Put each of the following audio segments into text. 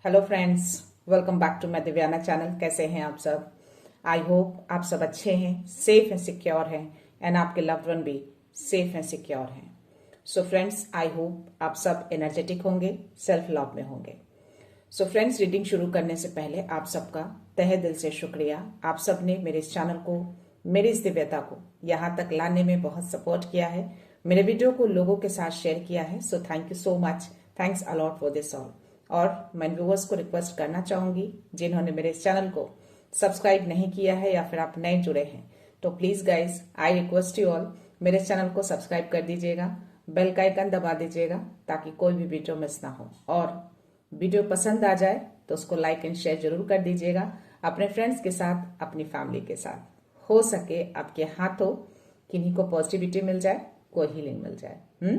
Hello friends, welcome back to my Divyana channel. कैसे हैं आप सब? आई होप आप सब अच्छे हैं, सेफ एंड सिक्योर हैं एंड आपके लव्ड वन भी सेफ एंड सिक्योर हैं। सो फ्रेंड्स, आई होप आप सब एनर्जेटिक होंगे, सेल्फ लव में होंगे। सो फ्रेंड्स, रीडिंग शुरू करने से पहले आप सबका तहे दिल से शुक्रिया। आप सब ने मेरे इस चैनल को, मेरी इस दिव्यता को यहाँ तक लाने में बहुत सपोर्ट किया है, मेरे वीडियो को लोगों के साथ शेयर किया है। So thank you so much, thanks a lot for this all. और मैं व्यूअर्स को रिक्वेस्ट करना चाहूंगी जिन्होंने मेरे इस चैनल को सब्सक्राइब नहीं किया है या फिर आप नए जुड़े हैं, तो please guys I request you all, मेरे चैनल को सब्सक्राइब कर दीजिएगा, बेल का आइकन दबा दीजिएगा ताकि कोई भी वीडियो मिस ना हो। और वीडियो पसंद आ जाए तो उसको लाइक एंड शेयर जरूर कर दीजिएगा अपने फ्रेंड्स के साथ, अपनी फैमिली के साथ। हो सके आपके हाथों किन्हीं को पॉजिटिविटी मिल जाए, कोई हीलिंग मिल जाए।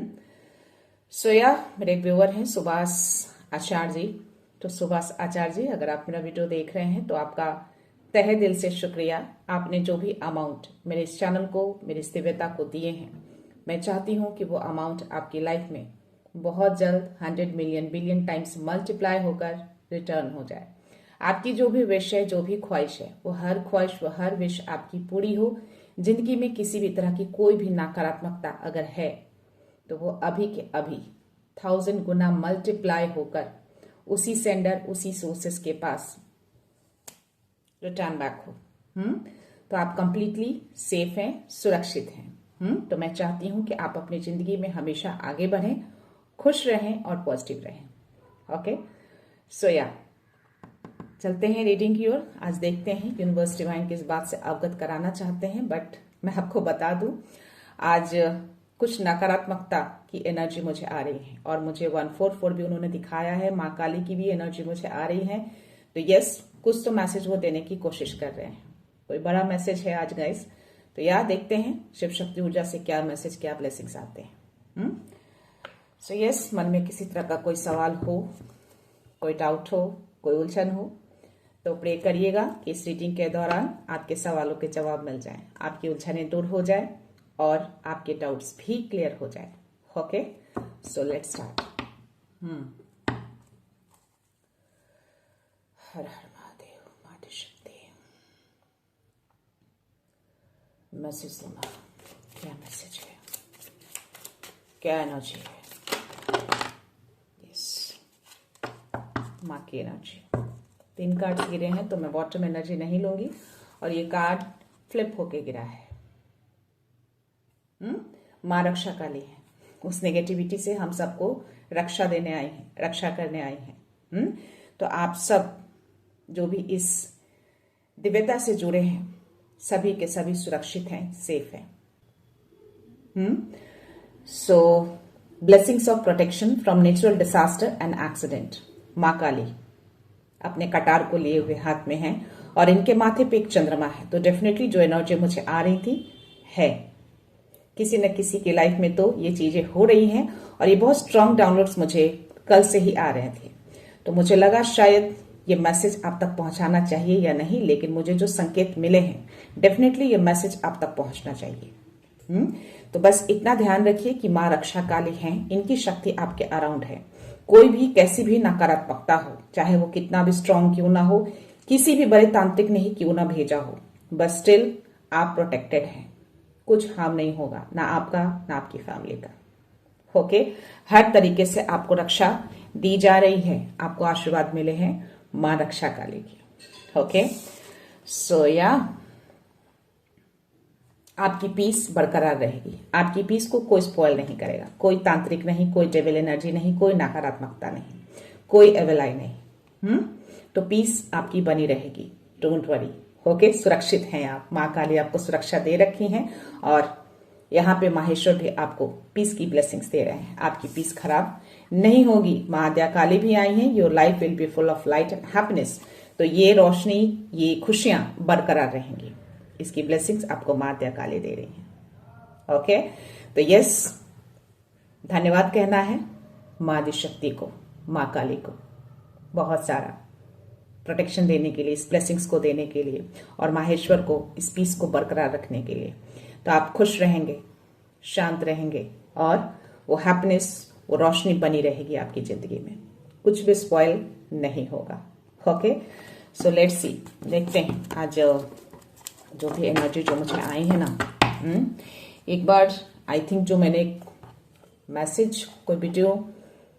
सो या मेरे एक व्यूअर हैं सुभाष आचार्य जी। तो सुभाष आचार्य जी, अगर आप मेरा वीडियो देख रहे हैं तो आपका तहे दिल से शुक्रिया। आपने जो भी अमाउंट मेरे इस चैनल को, मेरी इस दिव्यता को दिए हैं, मैं चाहती हूं कि वो अमाउंट आपकी लाइफ में बहुत जल्द 100 मिलियन बिलियन टाइम्स मल्टीप्लाई होकर रिटर्न हो जाए। आपकी जो भी विश है, जो भी ख्वाहिश है, वो हर ख्वाहिश, वो हर विश आपकी पूरी हो। जिंदगी में किसी भी तरह की कोई भी नकारात्मकता अगर है तो वो अभी के अभी 1000 गुना मल्टीप्लाई होकर उसी सेंडर, उसी सोर्सेस के पास रिटर्न बैक हो। तो आप कंप्लीटली सेफ हैं, सुरक्षित हैं। तो मैं चाहती हूं कि आप अपनी जिंदगी में हमेशा आगे बढ़ें, खुश रहें और पॉजिटिव रहें। ओके, सो या चलते हैं रीडिंग की ओर। आज देखते हैं यूनिवर्स डिवाइन किस बात से अवगत कराना चाहते हैं। बट मैं आपको बता दूं, आज कुछ नकारात्मकता की एनर्जी मुझे आ रही है और मुझे 144 भी उन्होंने दिखाया है, माँ काली की भी एनर्जी मुझे आ रही है। तो यस, कुछ तो मैसेज वो देने की कोशिश कर रहे हैं, कोई बड़ा मैसेज है आज गाइस। तो यार देखते हैं शिव शक्ति ऊर्जा से क्या मैसेज, क्या ब्लेसिंग्स आते हैं। सो यस, मन में किसी तरह का कोई सवाल हो, कोई डाउट हो, कोई उलझन हो तो प्रे करिएगा कि इस रीडिंग के दौरान आपके सवालों के जवाब मिल जाएं, आपकी उलझनें दूर हो जाए और आपके डाउट्स भी क्लियर हो जाए। Okay, so let's start. हर हर महादेव, माता शक्ति। मैसेज सुना, क्या मैसेज है, क्या एनर्जी है? यस, माँ की एनर्जी। 3 कार्ड गिरे हैं तो मैं बॉटम एनर्जी नहीं लूंगी और ये कार्ड फ्लिप होके गिरा है। माँ रक्षा काली है, उस नेगेटिविटी से हम सबको रक्षा देने आए हैं, रक्षा करने आए हैं। तो आप सब जो भी इस दिव्यता से जुड़े हैं, सभी के सभी सुरक्षित हैं, सेफ हैं। So blessings of protection from natural disaster and accident. माँ काली अपने कटार को लिए हुए हाथ में है और इनके माथे पे एक चंद्रमा है। तो डेफिनेटली जो एनर्जी मुझे आ रही थी है, किसी न किसी की लाइफ में तो ये चीजें हो रही हैं और ये बहुत स्ट्रांग डाउनलोड्स मुझे कल से ही आ रहे थे। तो मुझे लगा शायद ये मैसेज आप तक पहुंचाना चाहिए या नहीं, लेकिन मुझे जो संकेत मिले हैं डेफिनेटली ये मैसेज आप तक पहुंचना चाहिए। तो बस इतना ध्यान रखिए कि माँ रक्षा काली हैं, इनकी शक्ति आपके अराउंड है। कोई भी कैसी भी नकारात्मकता हो, चाहे वो कितना भी स्ट्रांग क्यों ना हो, किसी भी बड़े तांत्रिक ने ही क्यों ना भेजा हो, बस स्टिल आप प्रोटेक्टेड हैं। कुछ हार्म नहीं होगा, ना आपका ना आपकी फैमिली का। ओके, हर तरीके से आपको रक्षा दी जा रही है, आपको आशीर्वाद मिले हैं माँ रक्षा काली की। ओके, सो या आपकी पीस बरकरार रहेगी, आपकी पीस को कोई स्पॉइल नहीं करेगा, कोई तांत्रिक नहीं, कोई डेविल एनर्जी नहीं, कोई नकारात्मकता नहीं, कोई एविल आई नहीं। तो पीस आपकी बनी रहेगी, डोंट वरी। ओके, सुरक्षित हैं आप, माँ काली आपको सुरक्षा दे रखी हैं और यहाँ पे माहेश्वर भी आपको पीस की ब्लेसिंग्स दे रहे हैं। आपकी पीस खराब नहीं होगी। माँ आद्या काली भी आई हैं, your life will be full of light and happiness. तो ये रोशनी, ये खुशियां बरकरार रहेंगी। इसकी ब्लेसिंग्स आपको माँ आद्या काली दे रही हैं। ओके, तो यस, धन्यवाद कहना है माँ आदिशक्ति को, माँ काली को, बहुत सारा प्रोटेक्शन देने के लिए, इस ब्लेसिंग्स को देने के लिए और माहेश्वर को इस पीस को बरकरार रखने के लिए। तो आप खुश रहेंगे, शांत रहेंगे और वो हैप्पीनेस, वो रोशनी बनी रहेगी आपकी जिंदगी में। कुछ भी स्पॉइल नहीं होगा। ओके, सो लेट्स सी, देखते हैं आज जो भी एनर्जी जो मुझे आई है ना। एक बार आई थिंक जो मैंने मैसेज कोई वीडियो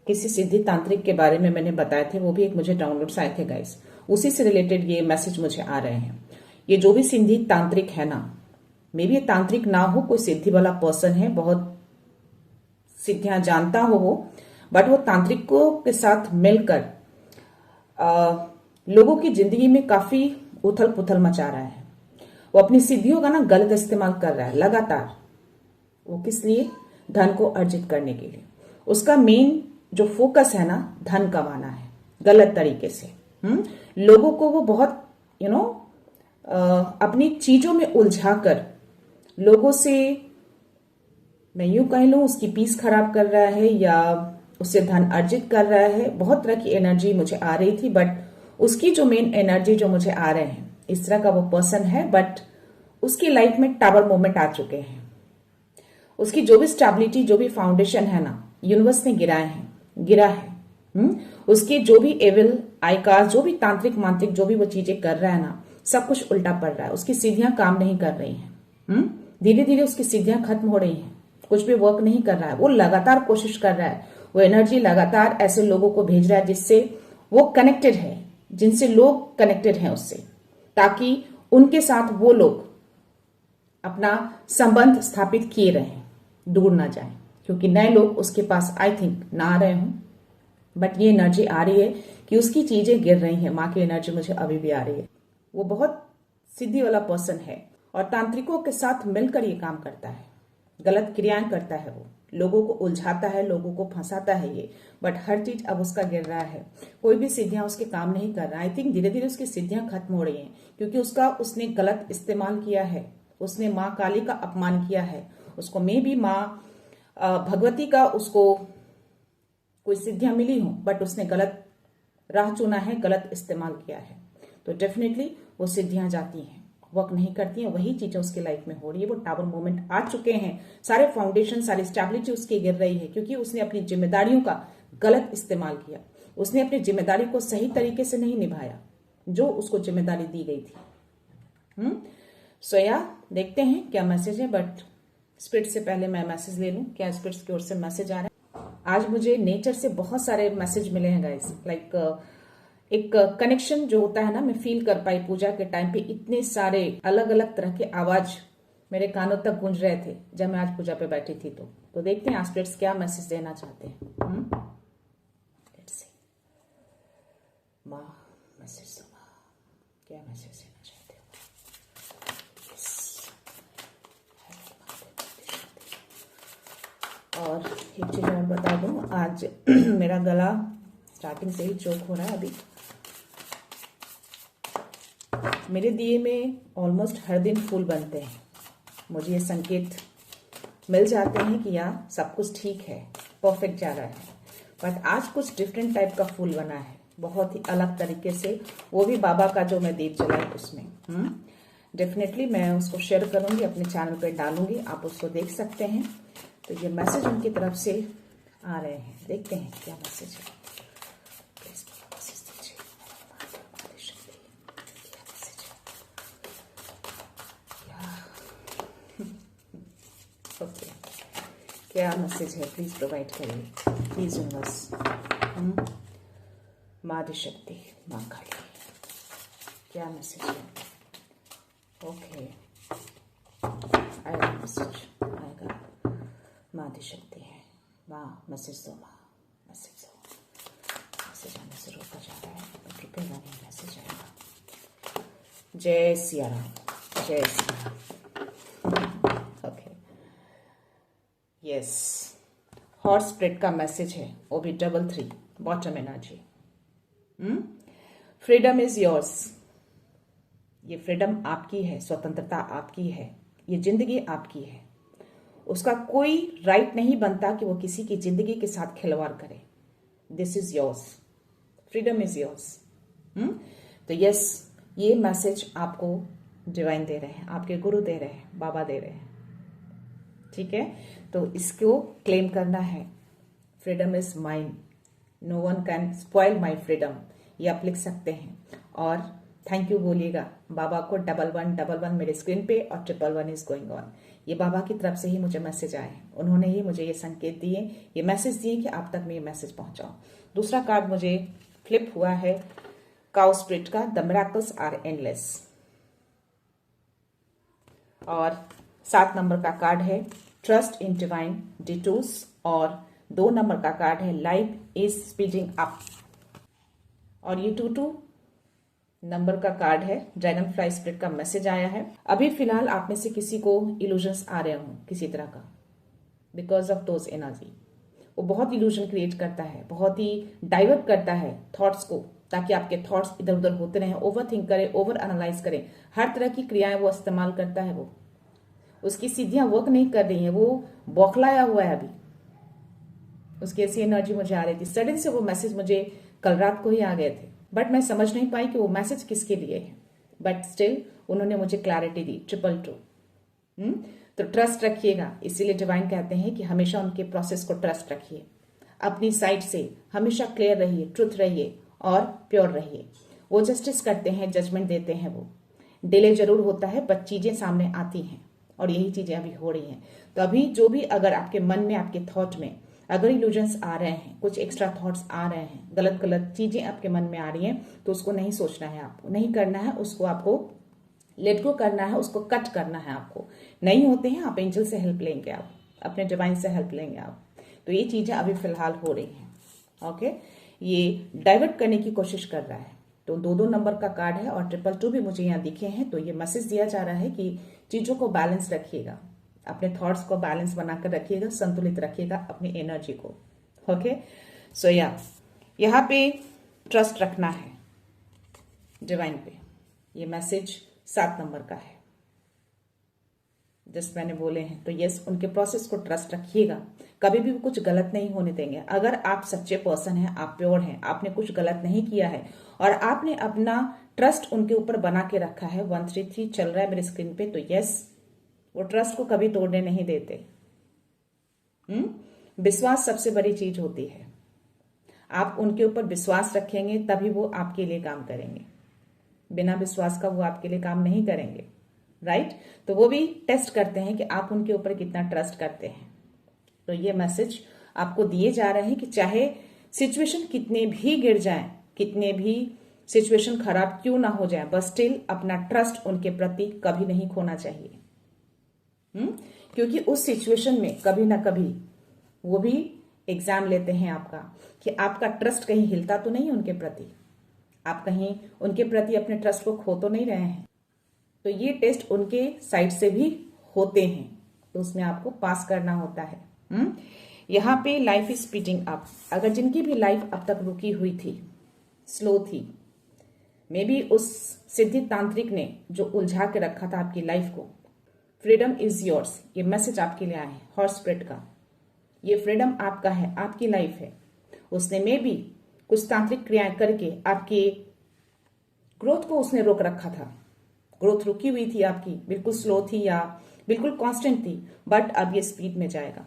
किसी सिद्धि तांत्रिक के बारे में मैंने बताए थे, वो भी एक मुझे डाउनलोड्स आए थे गाइस, उसी से रिलेटेड ये मैसेज मुझे आ रहे हैं। ये जो भी सिद्धि तांत्रिक है ना, मे बी तांत्रिक ना हो, कोई सिद्धि वाला पर्सन है, बहुत सिद्धियां जानता हो वो, बट वो तांत्रिकों के साथ मिलकर लोगों की जिंदगी में काफी उथल पुथल मचा रहा है। वो अपनी सिद्धियों का ना गलत इस्तेमाल कर रहा है लगातार। वो किस लिए? धन को अर्जित करने के लिए। उसका मेन जो फोकस है ना, धन कमाना है गलत तरीके से। लोगों को वो बहुत अपनी चीजों में उलझाकर लोगों से, मैं यूं कह लूं, उसकी पीस खराब कर रहा है या उससे धन अर्जित कर रहा है। बहुत तरह की एनर्जी मुझे आ रही थी, बट उसकी जो मेन एनर्जी जो मुझे आ रहे हैं, इस तरह का वो पर्सन है, बट उसकी लाइफ में टावर मोमेंट आ चुके हैं। उसकी जो भी स्टेबिलिटी, जो भी फाउंडेशन है ना, यूनिवर्स ने गिरा है। उसकी जो भी एविल आइकास, जो भी तांत्रिक मांत्रिक जो भी वो चीजें कर रहा है ना, सब कुछ उल्टा पड़ रहा है। उसकी सिद्धियां काम नहीं कर रही हैं। धीरे धीरे उसकी सिद्धियां खत्म हो रही हैं, कुछ भी वर्क नहीं कर रहा है। वो लगातार कोशिश कर रहा है, वो एनर्जी लगातार ऐसे लोगों को भेज रहा है जिससे वो कनेक्टेड है, जिनसे लोग कनेक्टेड हैं उससे, ताकि उनके साथ वो लोग अपना संबंध स्थापित किए रहें, दूर ना जाएं। क्योंकि नए लोग उसके पास आई थिंक ना आ रहे हों, बट ये एनर्जी आ रही है कि उसकी चीजें गिर रही हैं। माँ की एनर्जी मुझे अभी भी आ रही है। वो बहुत सिद्धि वाला पर्सन है और तांत्रिकों के साथ मिलकर ये काम करता है, गलत क्रियाएं करता है, वो लोगों को उलझाता है, लोगों को फंसाता है ये, बट हर चीज अब उसका गिर रहा है। कोई भी सिद्धियां उसके काम नहीं कर रहा। आई थिंक धीरे धीरे उसकी सिद्धियां खत्म हो रही हैं, क्योंकि उसने गलत इस्तेमाल किया है। उसने माँ काली का अपमान किया है। उसको मे भी माँ भगवती का उसको कोई सिद्धियां मिली हो, बट उसने गलत राह चुना है, गलत इस्तेमाल किया है। तो डेफिनेटली वो सिद्धियां जाती हैं, वर्क नहीं करती हैं। वही चीजें उसकी लाइफ में हो रही है। वो टावर मोमेंट आ चुके हैं, सारे फाउंडेशन, सारी स्टेबिलिटी उसकी गिर रही है, क्योंकि उसने अपनी जिम्मेदारियों का गलत इस्तेमाल किया। उसने अपनी जिम्मेदारी को सही तरीके से नहीं निभाया, जो उसको जिम्मेदारी दी गई थी। सो या देखते हैं क्या मैसेज है, बट स्पिरिट से पहले मैं मैसेज ले लूं, क्या स्पिरिट्स की ओर से मैसेज आ रहा है। आज मुझे नेचर से बहुत सारे मैसेज मिले हैं गाइस, लाइक एक कनेक्शन जो होता है ना, मैं फील कर पाई पूजा के टाइम पे। इतने सारे अलग अलग तरह के आवाज मेरे कानों तक गूंज रहे थे जब मैं आज पूजा पे बैठी थी। तो देखते हैं स्पिरिट्स क्या मैसेज देना चाहते हैं। लेट्स सी, माँ मैसेज दो, माँ क्या मैसेज देना चाहते हो। और एक चीज मैं बता दूं, आज मेरा गला स्टार्टिंग से ही चोक हो रहा है। अभी मेरे दिए में ऑलमोस्ट हर दिन फूल बनते हैं। मुझे ये संकेत मिल जाते हैं कि यार सब कुछ ठीक है, परफेक्ट जा रहा है। बट आज कुछ डिफरेंट टाइप का फूल बना है, बहुत ही अलग तरीके से, वो भी बाबा का जो मैं दीप जलाई उसमें। डेफिनेटली मैं उसको शेयर करूंगी, अपने चैनल पे डालूंगी, आप उसको देख सकते हैं। तो ये मैसेज उनकी तरफ से आ रहे हैं, देखते हैं क्या मैसेज है। ओके, क्या मैसेज है प्लीज प्रोवाइड करिए, प्लीज यूनिवर्स। माँ आदिशक्ति, माँ काली, क्या मैसेज है। ओके, आएगा मैसेज, आएगा। माँ आदिशक्ति है, माँ मैसेज दो, माँ मैसेज दो। मैसेज आने से रोका जा रहा है, तो रुकेगा नहीं, मैसेज आएगा। जय सिया राम, जय Siya Ram. Okay, yes, horse spirit का मैसेज है, वो भी 33 bottom energy. Freedom is yours. ये फ्रीडम आपकी है, स्वतंत्रता आपकी है, ये जिंदगी आपकी है। उसका कोई राइट नहीं बनता कि वो किसी की जिंदगी के साथ खिलवाड़ करे। This is yours, freedom is yours. तो यस, ये मैसेज आपको डिवाइन दे रहे हैं, आपके गुरु दे रहे हैं, बाबा दे रहे हैं, ठीक है। तो इसको क्लेम करना है, freedom is mine, no one can spoil my freedom. ये आप लिख सकते हैं। और थैंक यू बोलिएगा बाबा को। 1111 मेरे स्क्रीन पे और 111 इज गोइंग ऑन। ये बाबा की तरफ से ही मुझे मैसेज आए हैं, उन्होंने ही मुझे ये संकेत दिए, ये मैसेज दिए कि आप तक मैं ये मैसेज पहुंचाऊं। दूसरा कार्ड मुझे फ्लिप हुआ है काउ स्पिरिट का, द मिरेकल्स आर एंडलेस। और 7 नंबर का कार्ड है ट्रस्ट इन डिवाइन डिटूर्स। और 2 नंबर का कार्ड है लाइफ इज स्पीडिंग अप। और ये 22 नंबर का कार्ड है, ड्रैगन फ्लाई स्पिरिट का मैसेज आया है। अभी फिलहाल आप में से किसी को इल्यूजन्स आ रहे हों किसी तरह का, बिकॉज ऑफ दोज एनर्जी। वो बहुत इल्यूजन क्रिएट करता है, बहुत ही डाइवर्ट करता है थॉट्स को, ताकि आपके थॉट्स इधर उधर होते रहें, ओवर थिंक करें, ओवर एनालाइज करें। हर तरह की क्रियाएं वो इस्तेमाल करता है। वो उसकी सीधियां वर्क नहीं कर रही हैं, वो बौखलाया हुआ है अभी। उसकी ऐसी एनर्जी मुझे आ रही थी। सडन से वो मैसेज मुझे कल रात को ही आ गए थे, बट मैं समझ नहीं पाई कि वो मैसेज किसके लिए है। बट स्टिल उन्होंने मुझे क्लैरिटी दी 222। तो ट्रस्ट रखिएगा। इसीलिए डिवाइन कहते हैं कि हमेशा उनके प्रोसेस को ट्रस्ट रखिए, अपनी साइड से हमेशा क्लियर रहिए, ट्रुथ रहिए और प्योर रहिए। वो जस्टिस करते हैं, जजमेंट देते हैं। वो डिले जरूर होता है, बट चीजें सामने आती हैं और यही चीजें अभी हो रही हैं। तो अभी जो भी अगर आपके मन में, आपके थॉट में अगर इल्यूजन्स आ रहे हैं, कुछ एक्स्ट्रा थॉट्स आ रहे हैं, गलत गलत चीजें आपके मन में आ रही हैं, तो उसको नहीं सोचना है, आपको नहीं करना है, उसको आपको लेट गो करना है, उसको कट करना है। आपको नहीं होते हैं, आप एंजल से हेल्प लेंगे, आप अपने डिवाइन से हेल्प लेंगे आप। तो ये चीजें अभी फिलहाल हो रही हैं। ओके, ये डाइवर्ट करने की कोशिश कर रहा है। तो 2 नंबर का कार्ड है और 222 भी मुझे यहाँ दिखे हैं। तो ये मैसेज दिया जा रहा है कि चीजों को बैलेंस रखिएगा, अपने थॉट्स को बैलेंस बनाकर रखिएगा, संतुलित रखिएगा अपनी एनर्जी को। ओके, सो यहाँ पे ट्रस्ट रखना है डिवाइन पे। ये मैसेज 7 नंबर का है, जस्ट मैंने बोले हैं। तो यस, उनके प्रोसेस को ट्रस्ट रखिएगा, कभी भी कुछ गलत नहीं होने देंगे। अगर आप सच्चे पर्सन हैं, आप प्योर हैं, आपने कुछ गलत नहीं किया है और आपने अपना ट्रस्ट उनके ऊपर बना के रखा है, 133 चल रहा है मेरे स्क्रीन पे, तो यस, वो ट्रस्ट को कभी तोड़ने नहीं देते। विश्वास सबसे बड़ी चीज होती है। आप उनके ऊपर विश्वास रखेंगे तभी वो आपके लिए काम करेंगे। बिना विश्वास का वो आपके लिए काम नहीं करेंगे, राइट? तो वो भी टेस्ट करते हैं कि आप उनके ऊपर कितना ट्रस्ट करते हैं। तो ये मैसेज आपको दिए जा रहे हैं कि चाहे सिचुएशन कितने भी गिर जाएं, कितने भी सिचुएशन खराब क्यों ना हो जाए, बस स्टिल अपना ट्रस्ट उनके प्रति कभी नहीं खोना चाहिए। क्योंकि उस सिचुएशन में कभी ना कभी वो भी एग्जाम लेते हैं आपका, कि आपका ट्रस्ट कहीं हिलता तो नहीं उनके प्रति, आप कहीं उनके प्रति अपने ट्रस्ट को खो तो नहीं रहे हैं। तो ये टेस्ट उनके साइड से भी होते हैं, तो उसमें आपको पास करना होता है। यहाँ पे लाइफ इज स्पीडिंग अप। अगर जिनकी भी लाइफ अब तक रुकी हुई थी, स्लो थी, मे बी उस सिद्धि तांत्रिक ने जो उलझा के रखा था आपकी लाइफ को, फ्रीडम इज योर्स, ये मैसेज आपके लिए आया है हॉर्स स्पिरिट का। ये फ्रीडम आपका है, आपकी लाइफ है। उसने मे बी कुछ तांत्रिक क्रियाएं करके आपके ग्रोथ को उसने रोक रखा था। ग्रोथ रुकी हुई थी आपकी, बिल्कुल स्लो थी या बिल्कुल कांस्टेंट थी, बट अब ये स्पीड में जाएगा।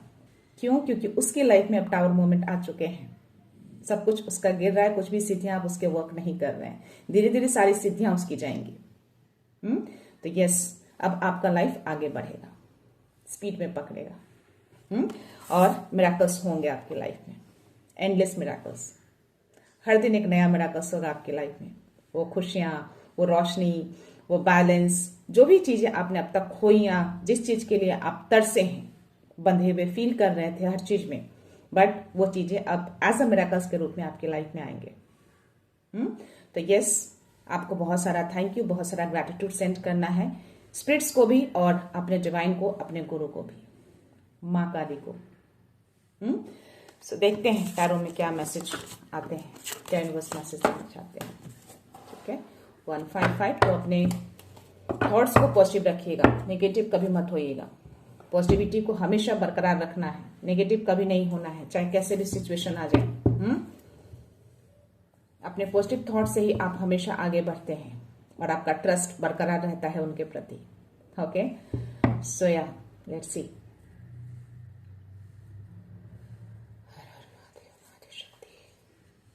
क्यों? क्योंकि उसके लाइफ में अब टावर मोमेंट आ चुके हैं। सब कुछ उसका गिर रहा है, कुछ भी सिद्धियां आप उसके वर्क नहीं कर रहे हैं, धीरे धीरे सारी सिद्धियां उसकी जाएंगी। तो यस, अब आपका लाइफ आगे बढ़ेगा, स्पीड में पकड़ेगा। और मिराकल्स होंगे आपकी लाइफ में, एंडलेस मिराकल्स। हर दिन एक नया मिराकल्स होगा आपकी लाइफ में। वो खुशियां, वो रोशनी, वो बैलेंस, जो भी चीजें आपने अब तक खोई या जिस चीज के लिए आप तरसे हैं, बंधे हुए फील कर रहे थे हर चीज में, बट वो चीजें अब एज अ मिराकल्स के रूप में आपकी लाइफ में आएंगे। तो यस, आपको बहुत सारा थैंक यू, बहुत सारा ग्रैटिट्यूड सेंड करना है स्पिरिट्स को भी और अपने डिवाइन को, अपने गुरु को भी, माँ काली को। सो देखते हैं टैरो में क्या मैसेज आते हैं, क्या यूनिवर्स मैसेज देना चाहते हैं। ठीक है, 155। तो अपने थॉट्स को पॉजिटिव रखिएगा, नेगेटिव कभी मत होइएगा। पॉजिटिविटी को हमेशा बरकरार रखना है, नेगेटिव कभी नहीं होना है, चाहे कैसे भी सिचुएशन आ जाए। अपने पॉजिटिव थॉट से ही आप हमेशा आगे बढ़ते हैं और आपका ट्रस्ट बरकरार रहता है उनके प्रति। ओके, सो या लेट्स सी।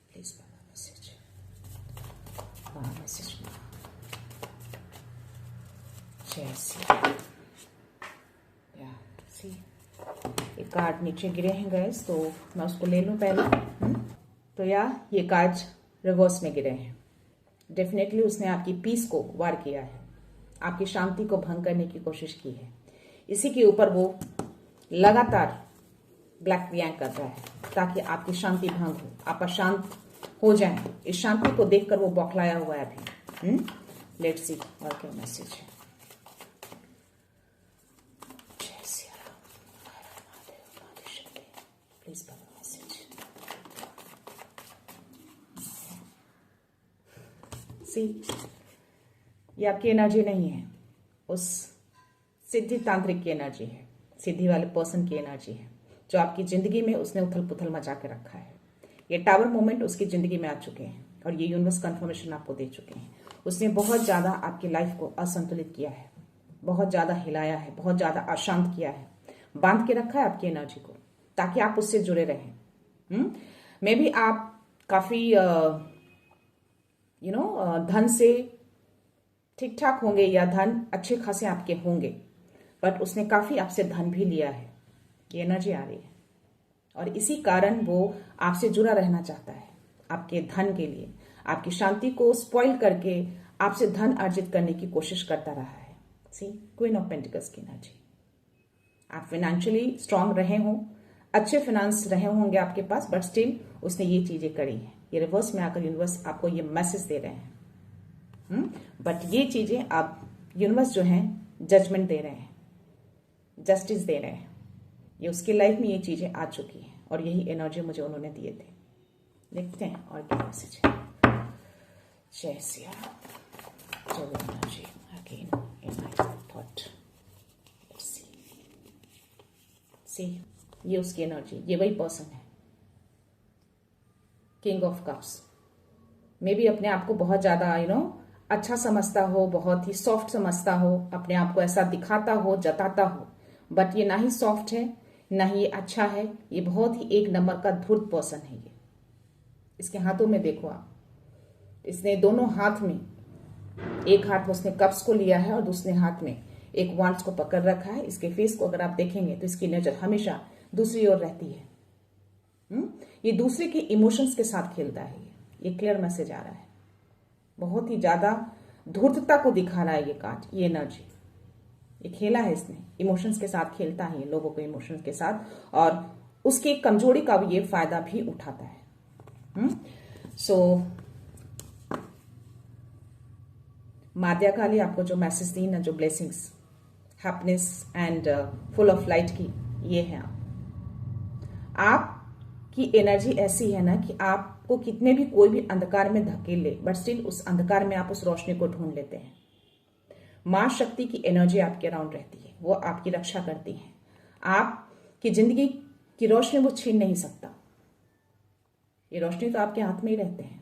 प्लीज मैसेज जैसे सी ये कार्ड नीचे गिरे हैं गैस, तो मैं उसको ले लूं पहले। तो ये कार्ड रिवर्स में गिरे हैं। डेफिनेटली उसने आपकी पीस को वार किया है, आपकी शांति को भंग करने की कोशिश की है। इसी के ऊपर वो लगातार ब्लैक क्रियाएं कर रहा है ताकि आपकी शांति भंग हो, आप अशांत हो जाएं। इस शांति को देखकर वो बौखलाया हुआ है अभी। लेट्स सी और क्या मैसेज है। Please message. सी ये आपकी एनर्जी नहीं है, उस सिद्धि तांत्रिक की एनर्जी है, सिद्धि वाले पर्सन की एनर्जी है जो आपकी जिंदगी में उसने उथल पुथल मचा के रखा है। ये टावर मोमेंट उसकी जिंदगी में आ चुके हैं और ये यूनिवर्स कंफर्मेशन आपको दे चुके हैं। उसने बहुत ज्यादा आपकी लाइफ को असंतुलित किया है, बहुत ज्यादा हिलाया है, बहुत ज्यादा अशांत किया है, बांध के रखा है आपकी एनर्जी को ताकि आप उससे जुड़े रहें। मे बी आप काफी धन से ठीक ठाक होंगे या धन अच्छे खासे आपके होंगे, बट उसने काफी आपसे धन भी लिया है, ये एनर्जी आ रही है। और इसी कारण वो आपसे जुड़ा रहना चाहता है, आपके धन के लिए, आपकी शांति को स्पॉइल करके आपसे धन अर्जित करने की कोशिश करता रहा है। सी क्वीन ऑफ पेंटिकल्स की एनर्जी। आप फाइनेंशियली स्ट्रांग रहे हों, अच्छे फाइनेंस रहे होंगे आपके पास, बट स्टिल उसने ये चीजें करी है। ये रिवर्स में आकर यूनिवर्स आपको ये मैसेज दे रहे हैं। बट ये चीजें आप यूनिवर्स जो है जजमेंट दे रहे हैं, जस्टिस दे रहे हैं। ये उसकी लाइफ में ये चीजें आ चुकी हैं और यही एनर्जी मुझे उन्होंने दिए थे। देखते हैं और क्या मैसेज है। जय Siya energy again in my thought. See ये उसकी एनर्जी, ये वही पर्सन है, king of cups. May be अपने आप को बहुत ज्यादा अच्छा समझता हो, बहुत ही सॉफ्ट समझता हो, अपने आप को ऐसा दिखाता हो, जताता हो, बट ये ना ही सॉफ्ट है ना ही अच्छा है। ये बहुत ही एक नंबर का धूर्त पर्सन है। ये इसके हाथों में देखो आप, इसने दोनों हाथ में, एक हाथ में उसने कप्स को लिया है और दूसरे हाथ में एक वांड्स को पकड़ रखा है। इसके फेस को अगर आप देखेंगे तो इसकी नजर हमेशा दूसरी ओर रहती है। ये दूसरे के इमोशंस के साथ खेलता है। ये क्लियर मैसेज आ रहा है। बहुत ही ज्यादा धूर्तता को दिखा रहा है ये कार्ड, ये एनर्जी। ये खेला है इसने, इमोशंस के साथ खेलता है, लोगों को इमोशंस के साथ, और उसकी कमजोरी का भी ये फायदा भी उठाता है। सो माद्या काली आपको जो मैसेज दी ना, जो blessings, happiness and full of light की, ये है आपकी एनर्जी ऐसी है ना कि आपको कितने भी कोई भी अंधकार में धकेल ले, बट स्टिल उस अंधकार में आप उस रोशनी को ढूंढ लेते हैं। मां शक्ति की एनर्जी आपके अराउंड रहती है, वो आपकी रक्षा करती है। आपकी जिंदगी की रोशनी वो छीन नहीं सकता। ये रोशनी तो आपके हाथ में ही रहते हैं।